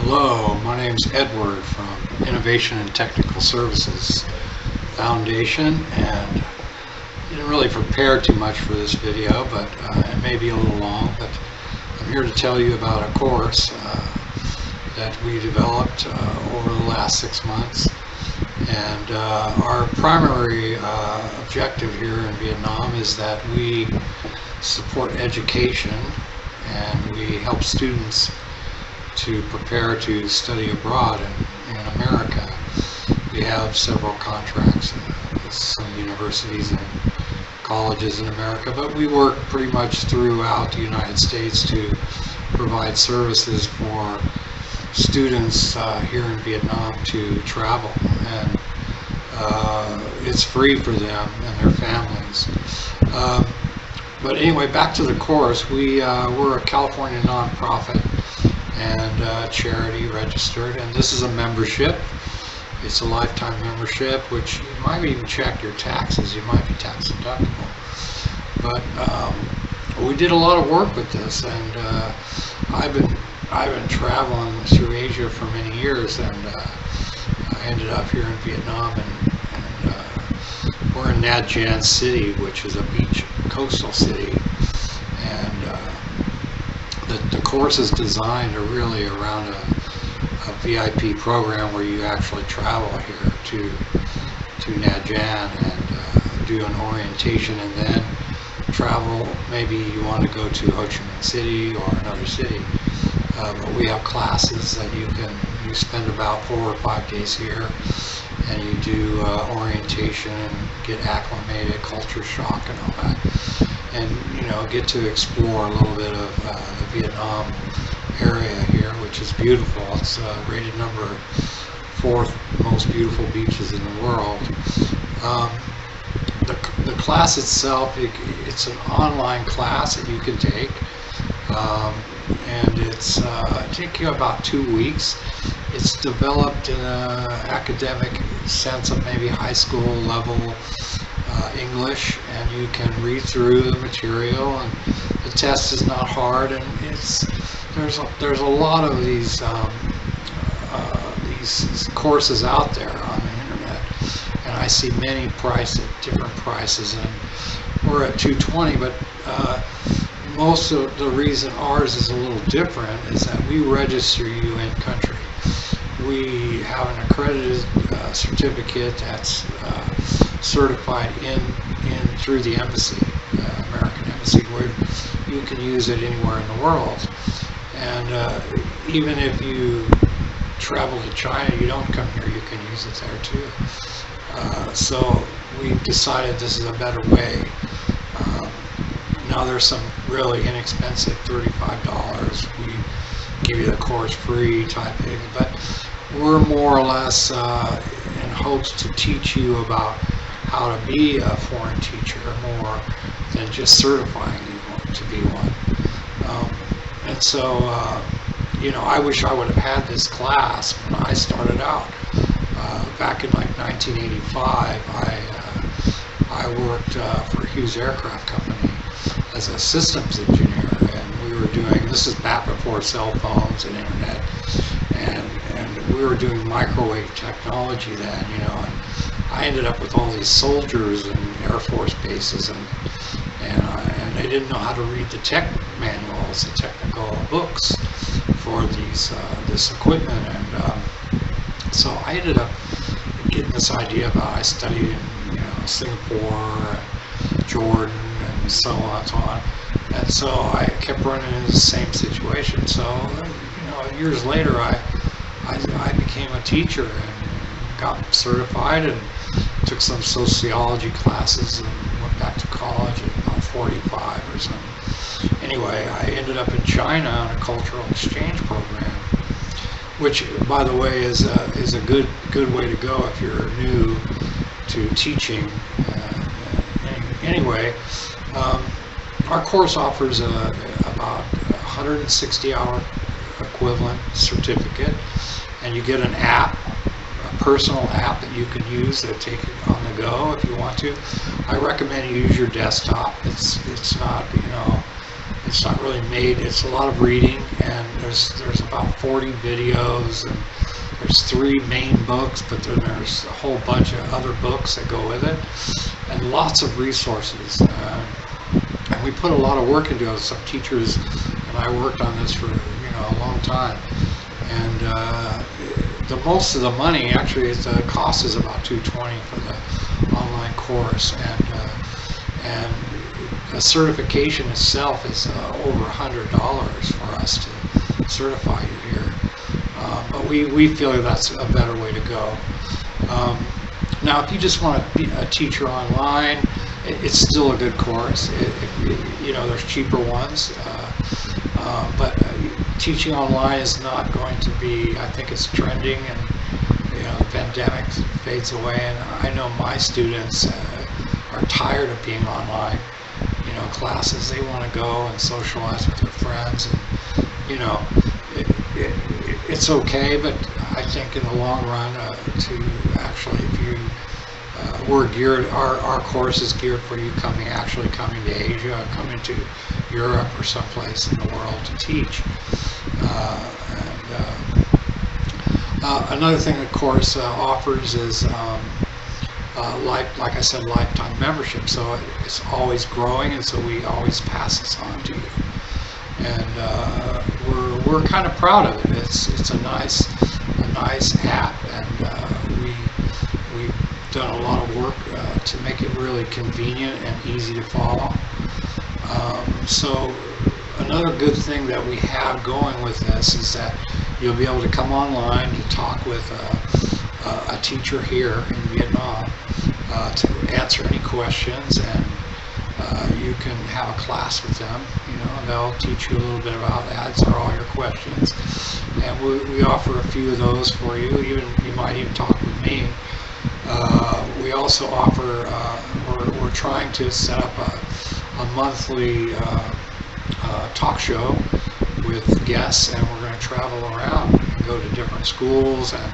Hello, my name's Edward from Innovation and Technical Services Foundation, and I didn't really prepare too much for this video, but it may be a little long, but I'm here to tell you about a course that we developed over the last 6 months. And our primary objective here in Vietnam is that we support education and we help students to prepare to study abroad in America. We have several contracts with some universities and colleges in America, but we work pretty much throughout the United States to provide services for students here in Vietnam to travel, and it's free for them and their families. But anyway, back to the course. We're a California nonprofit and charity registered, and this is a membership. It's a lifetime membership, which you might even check your taxes. You might be tax deductible. But we did a lot of work with this, and I've been traveling through Asia for many years, and I ended up here in Vietnam, and we're in Nha Trang City, which is a beach coastal city, and the course is designed really around a VIP program where you actually travel here to Nha Trang and do an orientation, and then travel. Maybe you want to go to Ho Chi Minh City or another city. But we have classes that you spend about 4 or 5 days here, and you do orientation and get acclimated, culture shock and all that, and get to explore a little bit of the Vietnam area here, which is beautiful. It's rated number 4th most beautiful beaches in the world. The class itself, it's an online class that you can take. And it's take you about 2 weeks. It's developed in an academic sense of maybe high school level English, and you can read through the material, and the test is not hard, and there's a lot of these courses out there on the internet, and I see many priced at different prices, and we're at $220, but most of the reason ours is a little different is that we register you in country. We have an accredited certificate that's certified in through the embassy, American embassy, where you can use it anywhere in the world. And even if you travel to China, you don't come here, you can use it there too. So we decided this is a better way. Now there's some really inexpensive $35. We give you the course free type thing, but we're more or less in hopes to teach you about how to be a foreign teacher more than just certifying you to be one. And so, I wish I would have had this class when I started out. Back in like 1985, I worked for Hughes Aircraft Company as a systems engineer, and we were doing, this is back before cell phones and internet, and we were doing microwave technology then, and I ended up with all these soldiers in Air Force bases, and they didn't know how to read the tech manuals, the technical books for this equipment, and so I ended up getting this idea about, I studied in Singapore, Jordan, and so on and so on. And so I kept running into the same situation. So, years later, I became a teacher and got certified and took some sociology classes and went back to college at about 45 or something. Anyway, I ended up in China on a cultural exchange program, which, by the way, is a good way to go if you're new to teaching. Anyway, our course offers about 160-hour equivalent certificate, and you get an app, a personal app that you can use to take it on the go if you want to. I recommend you use your desktop. It's not It's not really made. It's a lot of reading, and there's about 40 videos, and there's 3 main books, but then there's a whole bunch of other books that go with it, and lots of resources. And we put a lot of work into it. Some teachers and I worked on this for a long time, and the most of the money actually the cost is about $220 for the online course, and the certification itself is over $100 for us to certify you here. But we feel that's a better way to go. Now, if you just want to be a teacher online, it's still a good course. There's cheaper ones, but teaching online is not going to be. I think it's trending, and the pandemic fades away. And I know my students are tired of being online. Classes, they want to go and socialize with their friends, and it's okay. But I think in the long run, to actually, if you we're geared, our course is geared for you coming to Asia, coming to Europe or someplace in the world to teach. Another thing the course offers is like I said, lifetime membership. So it's always growing, and so we always pass this on to you. And we're kind of proud of it. It's a nice app, and we've done a lot of work to make it really convenient and easy to follow. So another good thing that we have going with this is that you'll be able to come online to talk with a teacher here in Vietnam to answer any questions, and you can have a class with them. They'll teach you a little bit about that, answer all your questions, and we offer a few of those for you. You might even talk with me. We also offer, we're trying to set up a monthly talk show with guests, and we're going to travel around and go to different schools and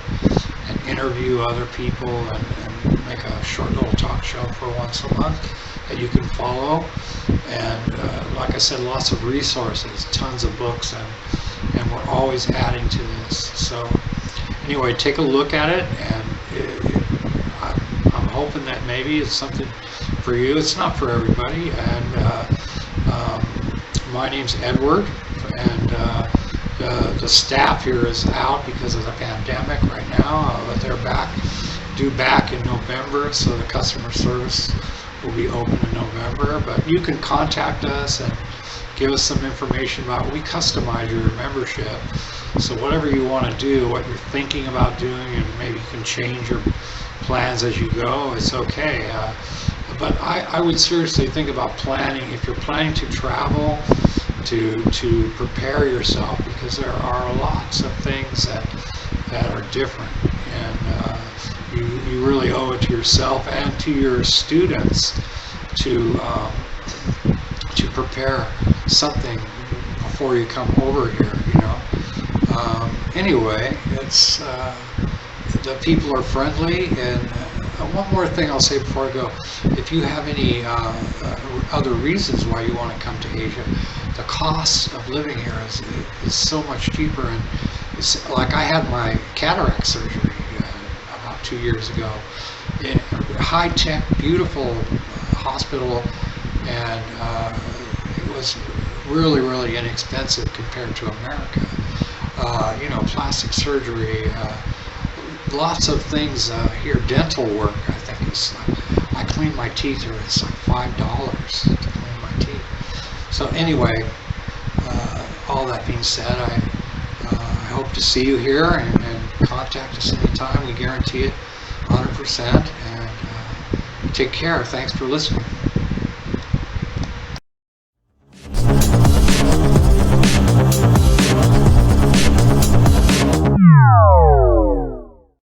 interview other people and make a short little talk show for once a month that you can follow. And like I said, lots of resources, tons of books, and we're always adding to this. So anyway, take a look at it, and I'm hoping that maybe it's something for you. It's not for everybody. And my name's Edward, and the staff here is out because of the pandemic right now, but they're due back in November, so the customer service will be open in November. But you can contact us and give us some information about it. We customize your membership, so whatever you want to do, what you're thinking about doing, and maybe you can change your plans as you go, it's okay. But I would seriously think about planning. If you're planning to travel, to prepare yourself, because there are lots of things that are different, and you really owe it to yourself and to your students to prepare something before you come over here. Anyway, it's the people are friendly. And one more thing I'll say before I go: if you have any other reasons why you want to come to Asia, the cost of living here is so much cheaper. And it's like, I had my cataract surgery about 2 years ago in a high-tech, beautiful hospital, and it was really, really inexpensive compared to America. Plastic surgery, lots of things here. Dental work, I think is like, I clean my teeth here, it's like $5 to clean my teeth. So anyway, all that being said, I hope to see you here, and contact us anytime. We guarantee it 100%. And take care. Thanks for listening.